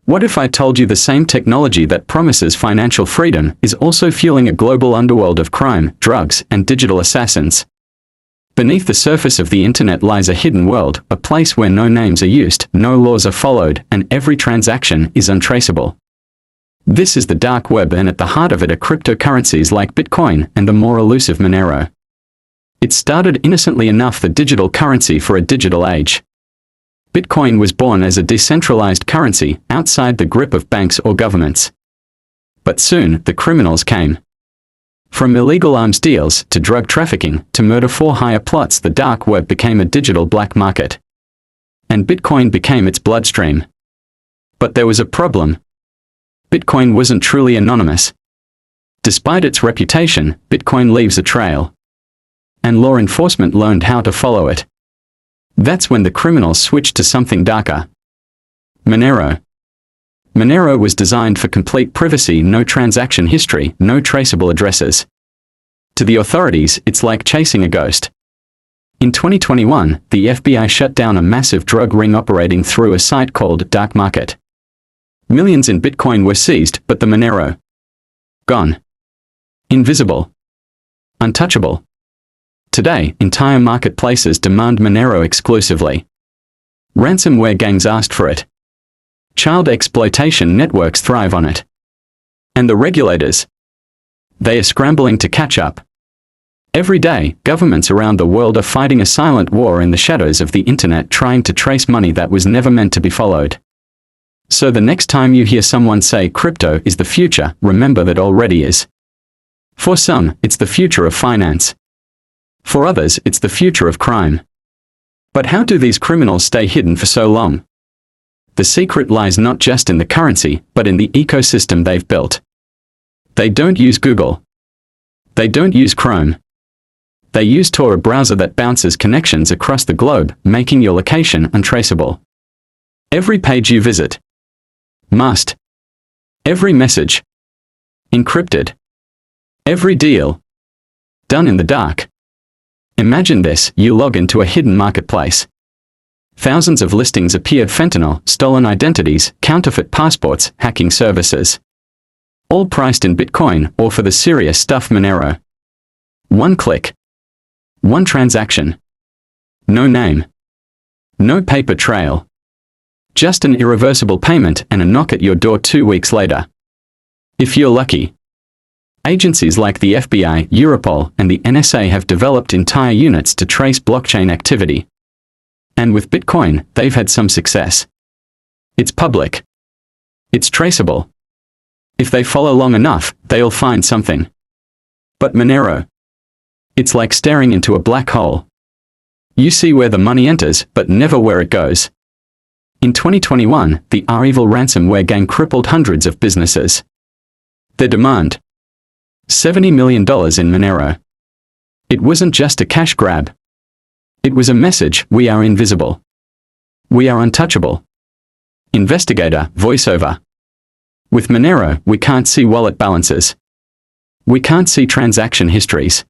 What if I told you the same technology that promises financial freedom is also fueling a global underworld of crime, drugs, and digital assassins? Beneath the surface of the internet lies a hidden world, a place where no names are used, no laws are followed, and every transaction is untraceable. This is the dark web, and at the heart of it are cryptocurrencies like Bitcoin and the more elusive Monero. It started innocently enough, the digital currency for a digital age. Bitcoin was born as a decentralized currency, outside the grip of banks or governments. But soon, the criminals came. From illegal arms deals, to drug trafficking, to murder-for-hire plots, the dark web became a digital black market. And Bitcoin became its bloodstream. But there was a problem. Bitcoin wasn't truly anonymous. Despite its reputation, Bitcoin leaves a trail. And law enforcement learned how to follow it. That's when the criminals switched to something darker. Monero. Monero was designed for complete privacy, no transaction history, no traceable addresses. To the authorities, it's like chasing a ghost. In 2021, the FBI shut down a massive drug ring operating through a site called Dark Market. Millions in Bitcoin were seized, but the Monero? Gone. Invisible. Untouchable. Today, entire marketplaces demand Monero exclusively. Ransomware gangs asked for it. Child exploitation networks thrive on it. And the regulators? They are scrambling to catch up. Every day, governments around the world are fighting a silent war in the shadows of the internet, trying to trace money that was never meant to be followed. So the next time you hear someone say crypto is the future, remember that already is. For some, it's the future of finance. For others, it's the future of crime. But how do these criminals stay hidden for so long? The secret lies not just in the currency, but in the ecosystem they've built. They don't use Google. They don't use Chrome. They use Tor, a browser that bounces connections across the globe, making your location untraceable. Every page you visit. Must. Every message. Encrypted. Every deal. Done in the dark. Imagine this, you log into a hidden marketplace. Thousands of listings appear: fentanyl, stolen identities, counterfeit passports, hacking services. All priced in Bitcoin, or for the serious stuff, Monero. One click. One transaction. No name. No paper trail. Just an irreversible payment and a knock at your door 2 weeks later. If you're lucky. Agencies like the FBI, Europol, and the NSA have developed entire units to trace blockchain activity. And with Bitcoin, they've had some success. It's public. It's traceable. If they follow long enough, they'll find something. But Monero? It's like staring into a black hole. You see where the money enters, but never where it goes. In 2021, the evil ransomware gang crippled hundreds of businesses. Their demand? $70 million in Monero. It wasn't just a cash grab. It was a message: we are invisible. We are untouchable. Investigator, voiceover. With Monero, we can't see wallet balances. We can't see transaction histories.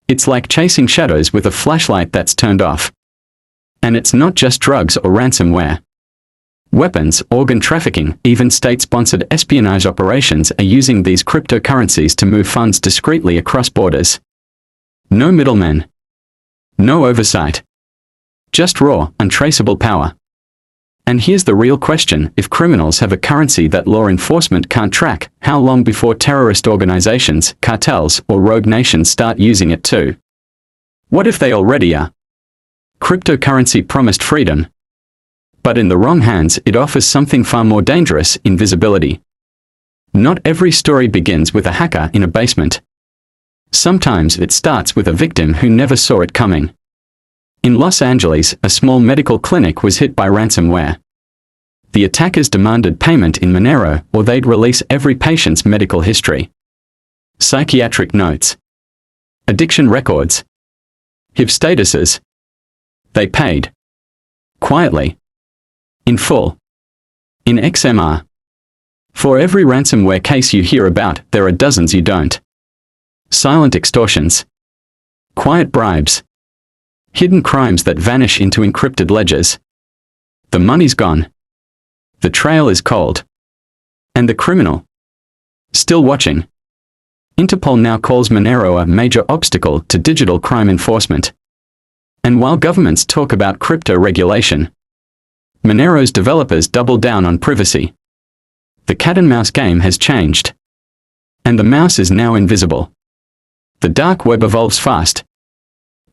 It's like chasing shadows with a flashlight that's turned off. And it's not just drugs or ransomware. Weapons, organ trafficking, even state-sponsored espionage operations are using these cryptocurrencies to move funds discreetly across borders. No middlemen. No oversight. Just raw, untraceable power. And here's the real question: if criminals have a currency that law enforcement can't track, how long before terrorist organizations, cartels, or rogue nations start using it too? What if they already are? Cryptocurrency promised freedom. But in the wrong hands, it offers something far more dangerous: invisibility. Not every story begins with a hacker in a basement. Sometimes it starts with a victim who never saw it coming. In Los Angeles, a small medical clinic was hit by ransomware. The attackers demanded payment in Monero, or they'd release every patient's medical history. Psychiatric notes. Addiction records. HIV statuses. They paid. Quietly. In full. In XMR. For every ransomware case you hear about, there are dozens you don't. Silent extortions. Quiet bribes. Hidden crimes that vanish into encrypted ledgers. The money's gone. The trail is cold. And the criminal? Still watching. Interpol now calls Monero a major obstacle to digital crime enforcement. And while governments talk about crypto regulation, Monero's developers double down on privacy. The cat-and-mouse game has changed. And the mouse is now invisible. The dark web evolves fast.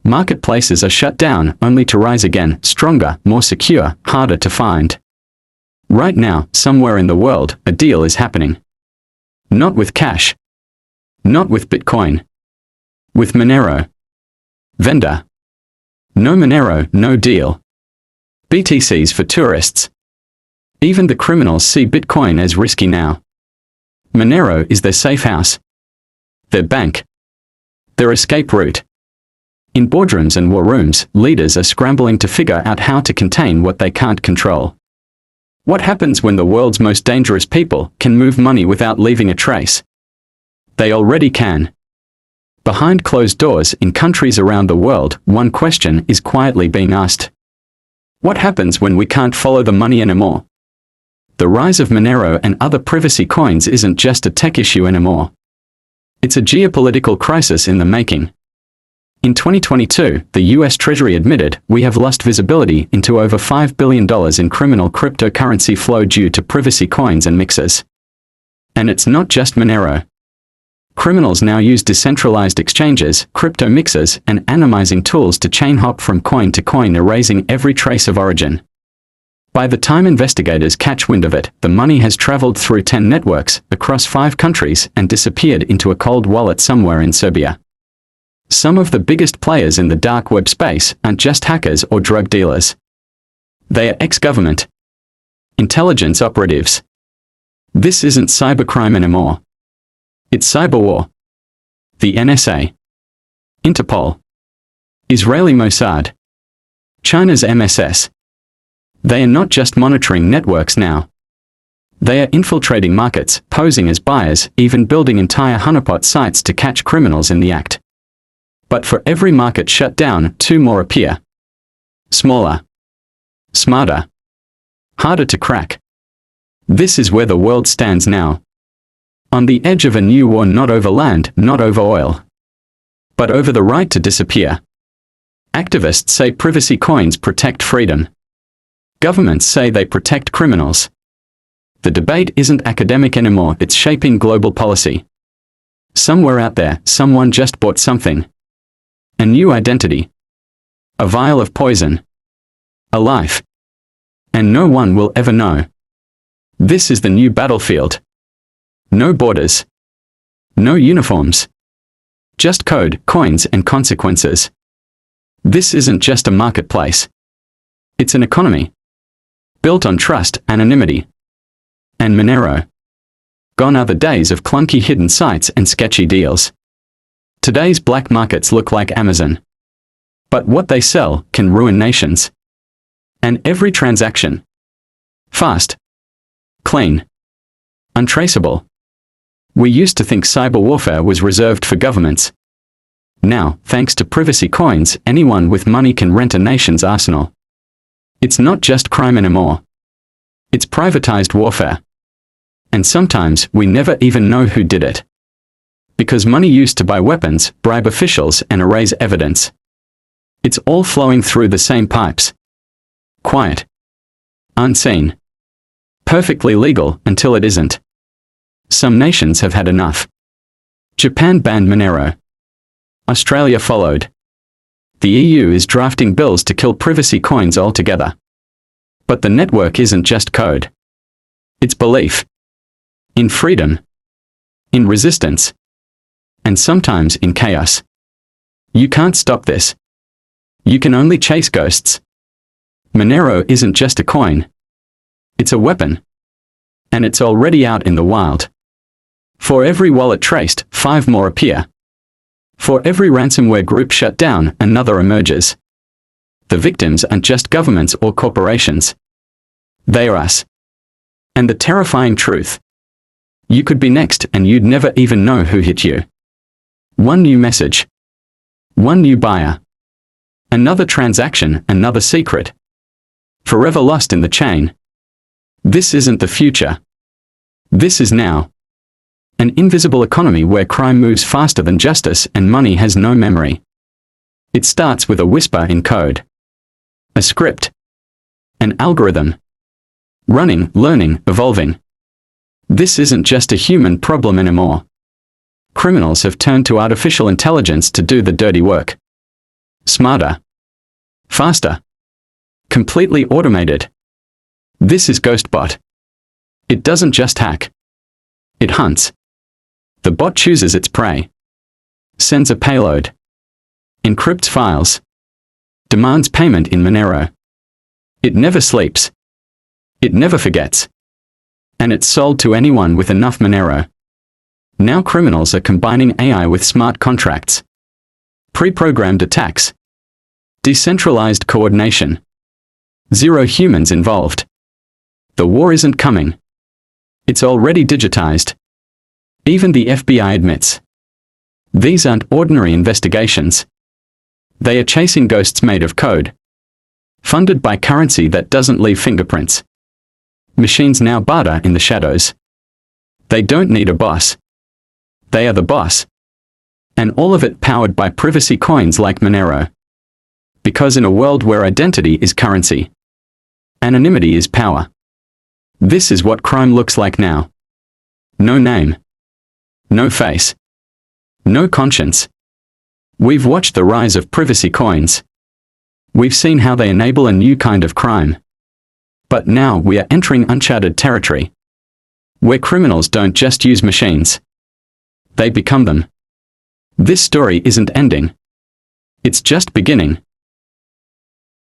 Marketplaces are shut down only to rise again, stronger, more secure, harder to find. Right now, somewhere in the world, a deal is happening. Not with cash. Not with Bitcoin. With Monero. Vendor. No Monero, no deal. BTCs for tourists. Even the criminals see Bitcoin as risky now. Monero is their safe house. Their bank. Their escape route. In boardrooms and war rooms, leaders are scrambling to figure out how to contain what they can't control. What happens when the world's most dangerous people can move money without leaving a trace? They already can. Behind closed doors in countries around the world, one question is quietly being asked. What happens when we can't follow the money anymore? The rise of Monero and other privacy coins isn't just a tech issue anymore. It's a geopolitical crisis in the making. In 2022, the US Treasury admitted, "We have lost visibility into over $5 billion in criminal cryptocurrency flow due to privacy coins and mixers." And it's not just Monero. Criminals now use decentralized exchanges, crypto mixers, and anonymizing tools to chain hop from coin to coin, erasing every trace of origin. By the time investigators catch wind of it, the money has traveled through 10 networks, across 5 countries, and disappeared into a cold wallet somewhere in Serbia. Some of the biggest players in the dark web space aren't just hackers or drug dealers. They are ex-government intelligence operatives. This isn't cybercrime anymore. It's cyberwar. The NSA, Interpol, Israeli Mossad, China's MSS. They are not just monitoring networks now. They are infiltrating markets, posing as buyers, even building entire honeypot sites to catch criminals in the act. But for every market shut down, 2 more appear. Smaller. Smarter. Harder to crack. This is where the world stands now. On the edge of a new war, not over land, not over oil, but over the right to disappear. Activists say privacy coins protect freedom. Governments say they protect criminals. The debate isn't academic anymore, it's shaping global policy. Somewhere out there, someone just bought something. A new identity. A vial of poison. A life. And no one will ever know. This is the new battlefield. No borders. No uniforms. Just code, coins, and consequences. This isn't just a marketplace. It's an economy. Built on trust, anonymity. And Monero. Gone are the days of clunky hidden sites and sketchy deals. Today's black markets look like Amazon. But what they sell can ruin nations. And every transaction. Fast. Clean. Untraceable. We used to think cyber warfare was reserved for governments. Now, thanks to privacy coins, anyone with money can rent a nation's arsenal. It's not just crime anymore. It's privatized warfare. And sometimes we never even know who did it. Because money used to buy weapons, bribe officials, and erase evidence. It's all flowing through the same pipes. Quiet. Unseen. Perfectly legal until it isn't. Some nations have had enough. Japan banned Monero. Australia followed. The EU is drafting bills to kill privacy coins altogether. But the network isn't just code. It's belief. In freedom. In resistance. And sometimes in chaos. You can't stop this. You can only chase ghosts. Monero isn't just a coin. It's a weapon. And it's already out in the wild. For every wallet traced, 5 more appear. For every ransomware group shut down, another emerges. The victims aren't just governments or corporations. They are us. And the terrifying truth. You could be next and you'd never even know who hit you. One new message. One new buyer. Another transaction, another secret. Forever lost in the chain. This isn't the future. This is now. An invisible economy where crime moves faster than justice and money has no memory. It starts with a whisper in code. A script. An algorithm. Running, learning, evolving. This isn't just a human problem anymore. Criminals have turned to artificial intelligence to do the dirty work. Smarter. Faster. Completely automated. This is GhostBot. It doesn't just hack. It hunts. The bot chooses its prey. Sends a payload. Encrypts files. Demands payment in Monero. It never sleeps. It never forgets. And it's sold to anyone with enough Monero. Now criminals are combining AI with smart contracts. Pre-programmed attacks. Decentralized coordination. Zero humans involved. The war isn't coming. It's already digitized. Even the FBI admits. These aren't ordinary investigations. They are chasing ghosts made of code. Funded by currency that doesn't leave fingerprints. Machines now barter in the shadows. They don't need a boss. They are the boss. And all of it powered by privacy coins like Monero. Because in a world where identity is currency, anonymity is power. This is what crime looks like now. No name. No face. No conscience. We've watched the rise of privacy coins. We've seen how they enable a new kind of crime. But now we are entering uncharted territory. Where criminals don't just use machines. They become them. This story isn't ending. It's just beginning.